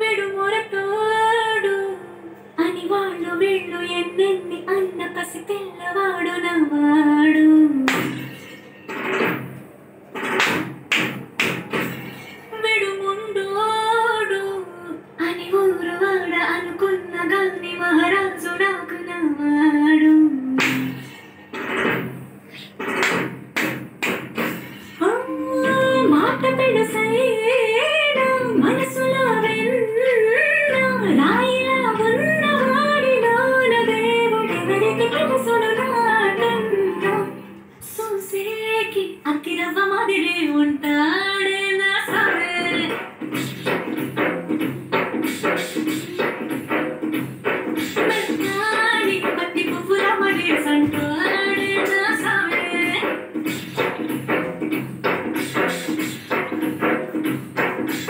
విడుమొరటోడు అని వాళ్ళు వీళ్ళు ఎన్నెన్ని అన్న పసి పిల్లవాడు నవ్వాడు. విడుముండోడు అని ఊరు వాడ అనుకున్న గాని మహారాజు నాకు నవ్వాడు. మాట పెడసై